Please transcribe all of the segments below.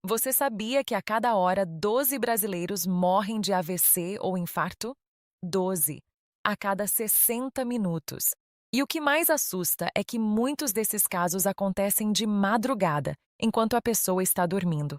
Você sabia que a cada hora 12 brasileiros morrem de AVC ou infarto? 12. A cada 60 minutos. E o que mais assusta é que muitos desses casos acontecem de madrugada, enquanto a pessoa está dormindo.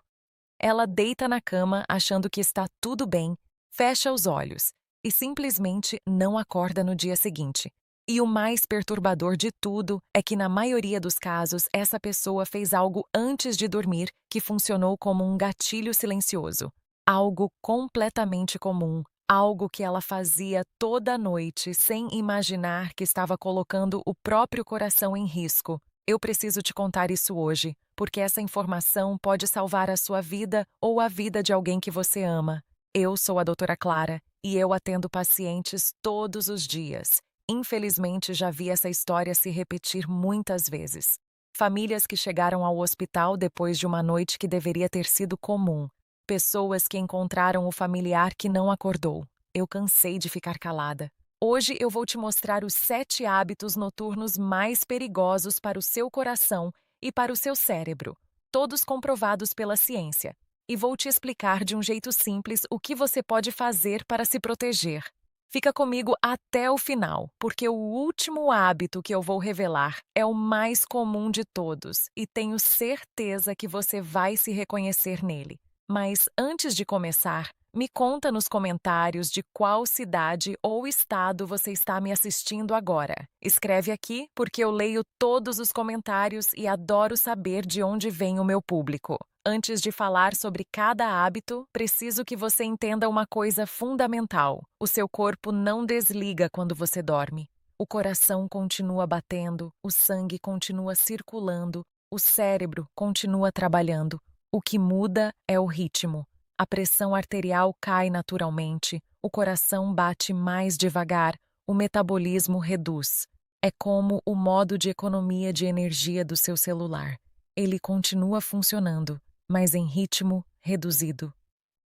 Ela deita na cama achando que está tudo bem, fecha os olhos e simplesmente não acorda no dia seguinte. E o mais perturbador de tudo é que, na maioria dos casos, essa pessoa fez algo antes de dormir que funcionou como um gatilho silencioso. Algo completamente comum, algo que ela fazia toda noite sem imaginar que estava colocando o próprio coração em risco. Eu preciso te contar isso hoje, porque essa informação pode salvar a sua vida ou a vida de alguém que você ama. Eu sou a doutora Clara e eu atendo pacientes todos os dias. Infelizmente, já vi essa história se repetir muitas vezes. Famílias que chegaram ao hospital depois de uma noite que deveria ter sido comum. Pessoas que encontraram o familiar que não acordou. Eu cansei de ficar calada. Hoje eu vou te mostrar os 7 hábitos noturnos mais perigosos para o seu coração e para o seu cérebro, todos comprovados pela ciência. E vou te explicar de um jeito simples o que você pode fazer para se proteger. Fica comigo até o final, porque o último hábito que eu vou revelar é o mais comum de todos e tenho certeza que você vai se reconhecer nele. Mas antes de começar, me conta nos comentários de qual cidade ou estado você está me assistindo agora. Escreve aqui porque eu leio todos os comentários e adoro saber de onde vem o meu público. Antes de falar sobre cada hábito, preciso que você entenda uma coisa fundamental. O seu corpo não desliga quando você dorme. O coração continua batendo, o sangue continua circulando, o cérebro continua trabalhando. O que muda é o ritmo. A pressão arterial cai naturalmente, o coração bate mais devagar, o metabolismo reduz. É como o modo de economia de energia do seu celular. Ele continua funcionando, mas em ritmo reduzido.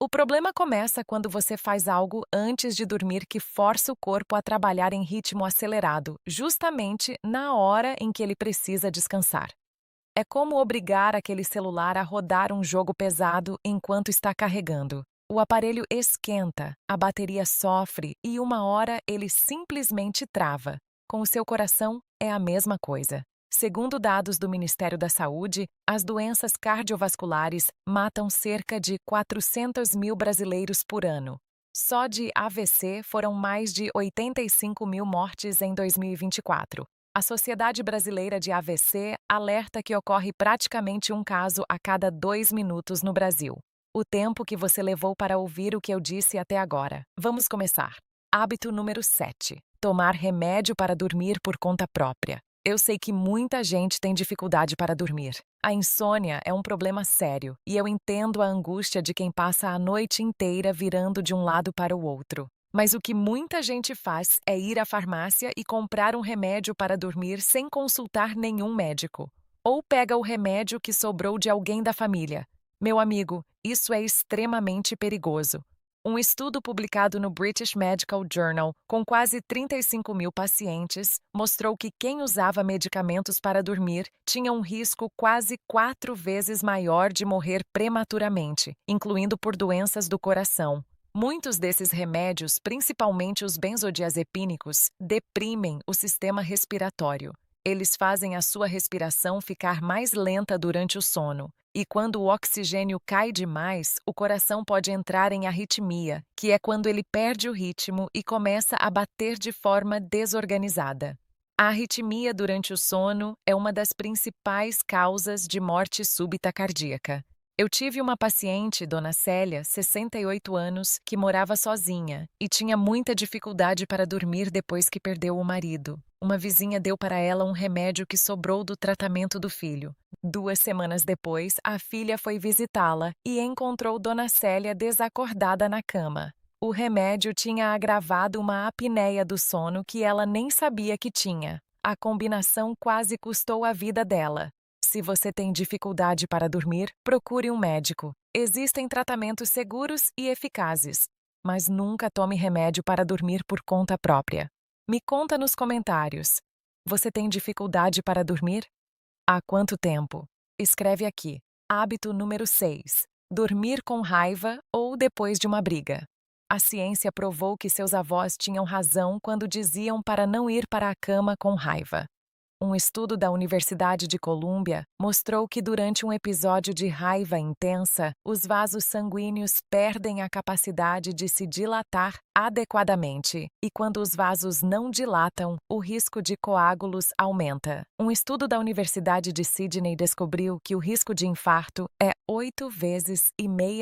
O problema começa quando você faz algo antes de dormir que força o corpo a trabalhar em ritmo acelerado, justamente na hora em que ele precisa descansar. É como obrigar aquele celular a rodar um jogo pesado enquanto está carregando. O aparelho esquenta, a bateria sofre e uma hora ele simplesmente trava. Com o seu coração é a mesma coisa. Segundo dados do Ministério da Saúde, as doenças cardiovasculares matam cerca de 400 mil brasileiros por ano. Só de AVC foram mais de 85 mil mortes em 2024. A Sociedade Brasileira de AVC alerta que ocorre praticamente um caso a cada 2 minutos no Brasil. O tempo que você levou para ouvir o que eu disse até agora. Vamos começar. Hábito número 7. Tomar remédio para dormir por conta própria. Eu sei que muita gente tem dificuldade para dormir. A insônia é um problema sério e eu entendo a angústia de quem passa a noite inteira virando de um lado para o outro. Mas o que muita gente faz é ir à farmácia e comprar um remédio para dormir sem consultar nenhum médico. Ou pega o remédio que sobrou de alguém da família. Meu amigo, isso é extremamente perigoso. Um estudo publicado no British Medical Journal, com quase 35 mil pacientes, mostrou que quem usava medicamentos para dormir tinha um risco quase 4 vezes maior de morrer prematuramente, incluindo por doenças do coração. Muitos desses remédios, principalmente os benzodiazepínicos, deprimem o sistema respiratório. Eles fazem a sua respiração ficar mais lenta durante o sono. E quando o oxigênio cai demais, o coração pode entrar em arritmia, que é quando ele perde o ritmo e começa a bater de forma desorganizada. A arritmia durante o sono é uma das principais causas de morte súbita cardíaca. Eu tive uma paciente, Dona Célia, 68 anos, que morava sozinha e tinha muita dificuldade para dormir depois que perdeu o marido. Uma vizinha deu para ela um remédio que sobrou do tratamento do filho. 2 semanas depois, a filha foi visitá-la e encontrou Dona Célia desacordada na cama. O remédio tinha agravado uma apneia do sono que ela nem sabia que tinha. A combinação quase custou a vida dela. Se você tem dificuldade para dormir, procure um médico. Existem tratamentos seguros e eficazes, mas nunca tome remédio para dormir por conta própria. Me conta nos comentários. Você tem dificuldade para dormir? Há quanto tempo? Escreve aqui. Hábito número 6. Dormir com raiva ou depois de uma briga. A ciência provou que seus avós tinham razão quando diziam para não ir para a cama com raiva. Um estudo da Universidade de Colômbia mostrou que durante um episódio de raiva intensa, os vasos sanguíneos perdem a capacidade de se dilatar adequadamente, e quando os vasos não dilatam, o risco de coágulos aumenta. Um estudo da Universidade de Sydney descobriu que o risco de infarto é 8,5 vezes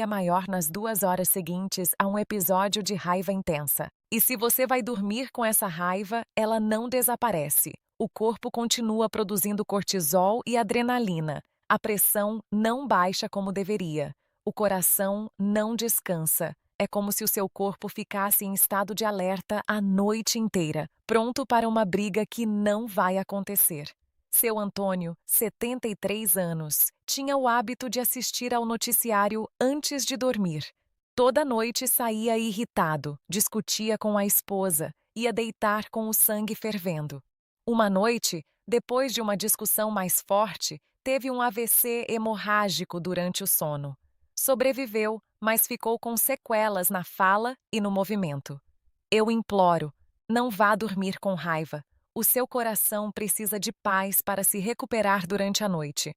maior nas 2 horas seguintes a um episódio de raiva intensa. E se você vai dormir com essa raiva, ela não desaparece. O corpo continua produzindo cortisol e adrenalina. A pressão não baixa como deveria. O coração não descansa. É como se o seu corpo ficasse em estado de alerta a noite inteira, pronto para uma briga que não vai acontecer. Seu Antônio, 73 anos, tinha o hábito de assistir ao noticiário antes de dormir. Toda noite saía irritado, discutia com a esposa, ia deitar com o sangue fervendo. Uma noite, depois de uma discussão mais forte, teve um AVC hemorrágico durante o sono. Sobreviveu, mas ficou com sequelas na fala e no movimento. Eu imploro, não vá dormir com raiva. O seu coração precisa de paz para se recuperar durante a noite.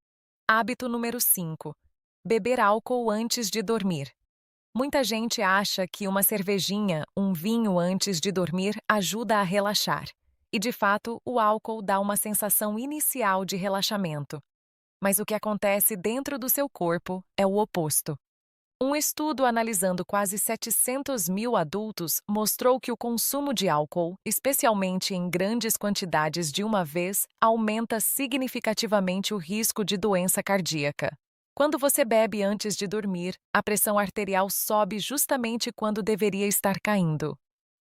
Hábito número 5. Beber álcool antes de dormir. Muita gente acha que uma cervejinha, um vinho antes de dormir ajuda a relaxar. E, de fato, o álcool dá uma sensação inicial de relaxamento. Mas o que acontece dentro do seu corpo é o oposto. Um estudo analisando quase 700 mil adultos mostrou que o consumo de álcool, especialmente em grandes quantidades de uma vez, aumenta significativamente o risco de doença cardíaca. Quando você bebe antes de dormir, a pressão arterial sobe justamente quando deveria estar caindo.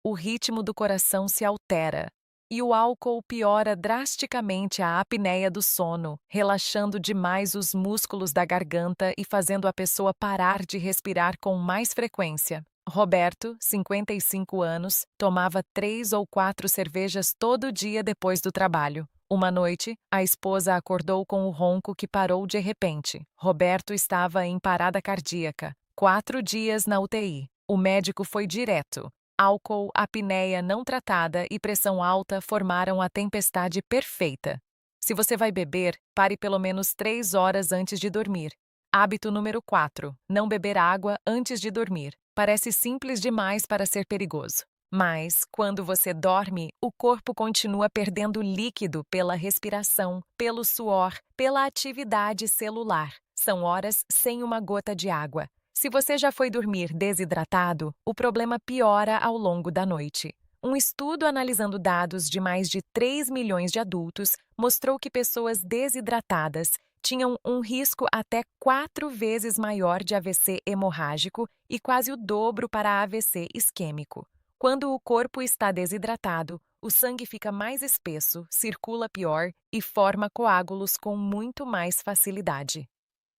O ritmo do coração se altera. E o álcool piora drasticamente a apneia do sono, relaxando demais os músculos da garganta e fazendo a pessoa parar de respirar com mais frequência. Roberto, 55 anos, tomava 3 ou 4 cervejas todo dia depois do trabalho. Uma noite, a esposa acordou com o ronco que parou de repente. Roberto estava em parada cardíaca, 4 dias na UTI. O médico foi direto. Álcool, apneia não tratada e pressão alta formaram a tempestade perfeita. Se você vai beber, pare pelo menos 3 horas antes de dormir. Hábito número 4. Não beber água antes de dormir. Parece simples demais para ser perigoso. Mas, quando você dorme, o corpo continua perdendo líquido pela respiração, pelo suor, pela atividade celular. São horas sem uma gota de água. Se você já foi dormir desidratado, o problema piora ao longo da noite. Um estudo analisando dados de mais de 3 milhões de adultos mostrou que pessoas desidratadas tinham um risco até 4 vezes maior de AVC hemorrágico e quase o dobro para AVC isquêmico. Quando o corpo está desidratado, o sangue fica mais espesso, circula pior e forma coágulos com muito mais facilidade.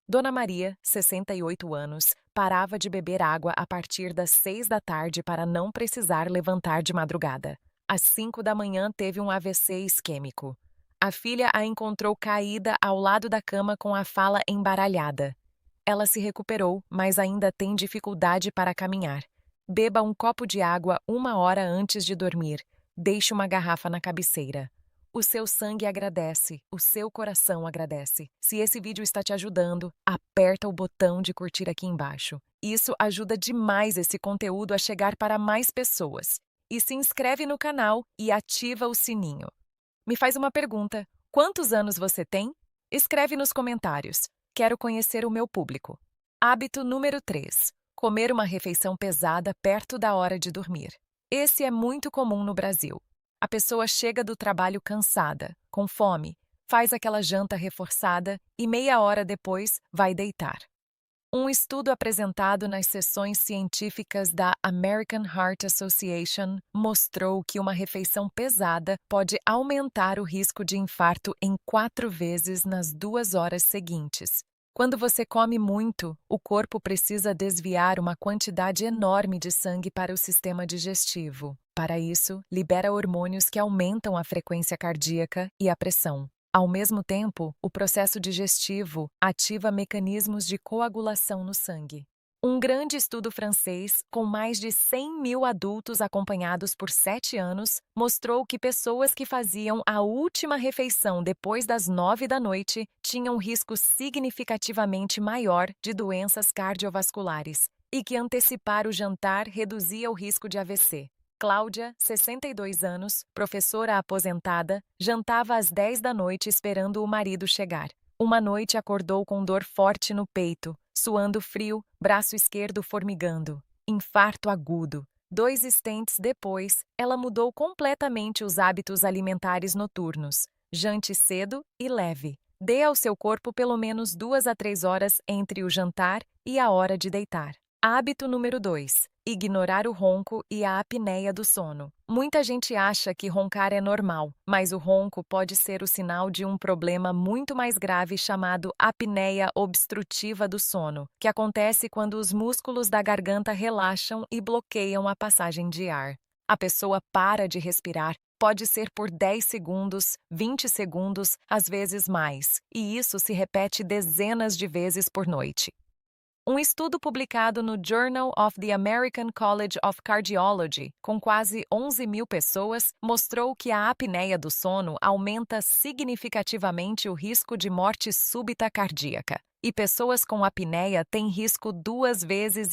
Dona Maria, 68 anos, parava de beber água a partir das 6 da tarde para não precisar levantar de madrugada. Às 5 da manhã teve um AVC isquêmico. A filha a encontrou caída ao lado da cama com a fala embaralhada. Ela se recuperou, mas ainda tem dificuldade para caminhar. Beba um copo de água 1 hora antes de dormir. Deixe uma garrafa na cabeceira. O seu sangue agradece, o seu coração agradece. Se esse vídeo está te ajudando, aperta o botão de curtir aqui embaixo. Isso ajuda demais esse conteúdo a chegar para mais pessoas. E se inscreve no canal e ativa o sininho. Me faz uma pergunta: quantos anos você tem? Escreve nos comentários. Quero conhecer o meu público. Hábito número 3. Comer uma refeição pesada perto da hora de dormir. Esse é muito comum no Brasil. A pessoa chega do trabalho cansada, com fome, faz aquela janta reforçada e meia hora depois vai deitar. Um estudo apresentado nas sessões científicas da American Heart Association mostrou que uma refeição pesada pode aumentar o risco de infarto em 4 vezes nas 2 horas seguintes. Quando você come muito, o corpo precisa desviar uma quantidade enorme de sangue para o sistema digestivo. Para isso, libera hormônios que aumentam a frequência cardíaca e a pressão. Ao mesmo tempo, o processo digestivo ativa mecanismos de coagulação no sangue. Um grande estudo francês, com mais de 100 mil adultos acompanhados por 7 anos, mostrou que pessoas que faziam a última refeição depois das 9 da noite tinham risco significativamente maior de doenças cardiovasculares e que antecipar o jantar reduzia o risco de AVC. Cláudia, 62 anos, professora aposentada, jantava às 10 da noite esperando o marido chegar. Uma noite acordou com dor forte no peito, suando frio, braço esquerdo formigando. Infarto agudo. 2 stents depois, ela mudou completamente os hábitos alimentares noturnos. Jante cedo e leve. Dê ao seu corpo pelo menos 2 a 3 horas entre o jantar e a hora de deitar. Hábito número 2. Ignorar o ronco e a apneia do sono. Muita gente acha que roncar é normal, mas o ronco pode ser o sinal de um problema muito mais grave chamado apneia obstrutiva do sono, que acontece quando os músculos da garganta relaxam e bloqueiam a passagem de ar. A pessoa para de respirar, pode ser por 10 segundos, 20 segundos, às vezes mais, e isso se repete dezenas de vezes por noite. Um estudo publicado no Journal of the American College of Cardiology, com quase 11 mil pessoas, mostrou que a apneia do sono aumenta significativamente o risco de morte súbita cardíaca. E pessoas com apneia têm risco 2,5 vezes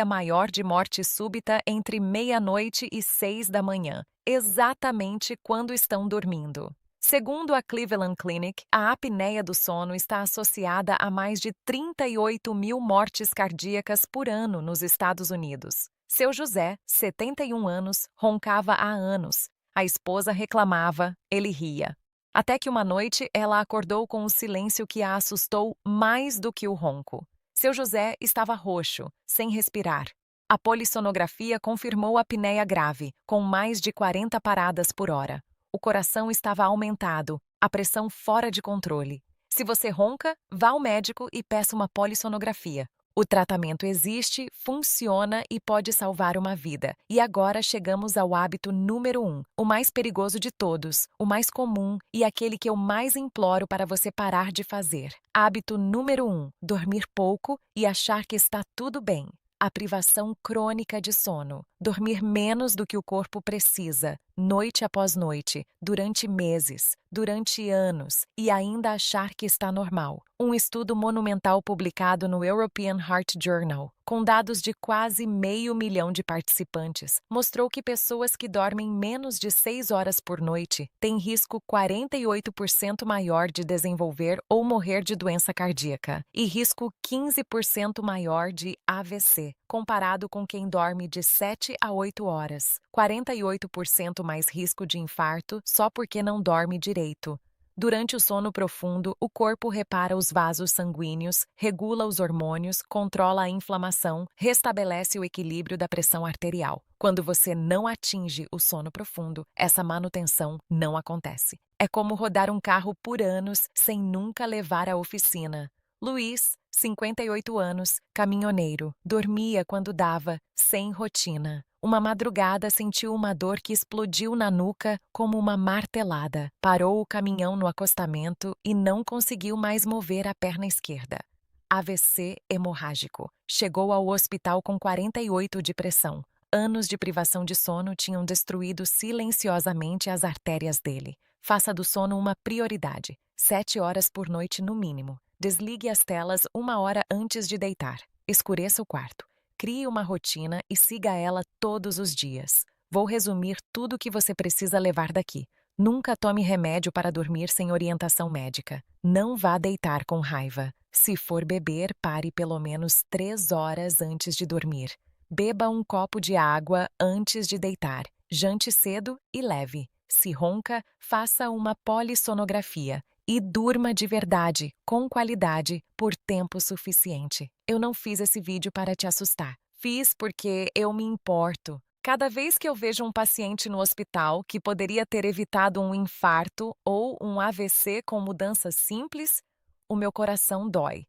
maior de morte súbita entre meia-noite e 6 da manhã, exatamente quando estão dormindo. Segundo a Cleveland Clinic, a apneia do sono está associada a mais de 38 mil mortes cardíacas por ano nos Estados Unidos. Seu José, 71 anos, roncava há anos. A esposa reclamava, ele ria. Até que uma noite ela acordou com um silêncio que a assustou mais do que o ronco. Seu José estava roxo, sem respirar. A polissonografia confirmou a apneia grave, com mais de 40 paradas por hora. O coração estava aumentado, a pressão fora de controle. Se você ronca, vá ao médico e peça uma polissonografia. O tratamento existe, funciona e pode salvar uma vida. E agora chegamos ao hábito número 1, o mais perigoso de todos, o mais comum e aquele que eu mais imploro para você parar de fazer. Hábito número 1, dormir pouco e achar que está tudo bem. A privação crônica de sono. Dormir menos do que o corpo precisa, noite após noite, durante meses, durante anos, e ainda achar que está normal. Um estudo monumental publicado no European Heart Journal, com dados de quase 500 mil de participantes, mostrou que pessoas que dormem menos de 6 horas por noite têm risco 48% maior de desenvolver ou morrer de doença cardíaca e risco 15% maior de AVC, comparado com quem dorme de 7 a 8 horas. 48% mais risco de infarto só porque não dorme direito. Durante o sono profundo, o corpo repara os vasos sanguíneos, regula os hormônios, controla a inflamação, restabelece o equilíbrio da pressão arterial. Quando você não atinge o sono profundo, essa manutenção não acontece. É como rodar um carro por anos sem nunca levar à oficina. Luiz, 58 anos, caminhoneiro, dormia quando dava, sem rotina. Uma madrugada sentiu uma dor que explodiu na nuca como uma martelada. Parou o caminhão no acostamento e não conseguiu mais mover a perna esquerda. AVC hemorrágico. Chegou ao hospital com 48 de pressão. Anos de privação de sono tinham destruído silenciosamente as artérias dele. Faça do sono uma prioridade. 7 horas por noite no mínimo. Desligue as telas 1 hora antes de deitar. Escureça o quarto. Crie uma rotina e siga ela todos os dias. Vou resumir tudo o que você precisa levar daqui. Nunca tome remédio para dormir sem orientação médica. Não vá deitar com raiva. Se for beber, pare pelo menos 3 horas antes de dormir. Beba um copo de água antes de deitar. Jante cedo e leve. Se ronca, faça uma polissonografia. E durma de verdade, com qualidade, por tempo suficiente. Eu não fiz esse vídeo para te assustar. Fiz porque eu me importo. Cada vez que eu vejo um paciente no hospital que poderia ter evitado um infarto ou um AVC com mudanças simples, o meu coração dói.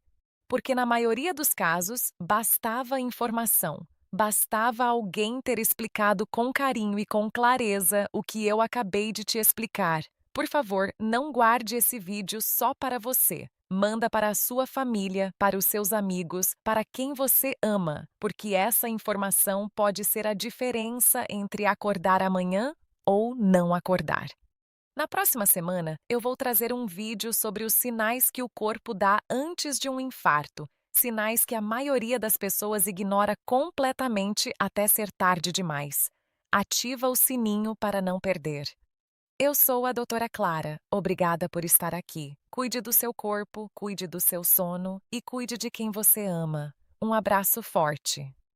Porque na maioria dos casos, bastava informação. Bastava alguém ter explicado com carinho e com clareza o que eu acabei de te explicar. Por favor, não guarde esse vídeo só para você. Manda para a sua família, para os seus amigos, para quem você ama, porque essa informação pode ser a diferença entre acordar amanhã ou não acordar. Na próxima semana, eu vou trazer um vídeo sobre os sinais que o corpo dá antes de um infarto, sinais que a maioria das pessoas ignora completamente até ser tarde demais. Ativa o sininho para não perder. Eu sou a doutora Clara. Obrigada por estar aqui. Cuide do seu corpo, cuide do seu sono e cuide de quem você ama. Um abraço forte.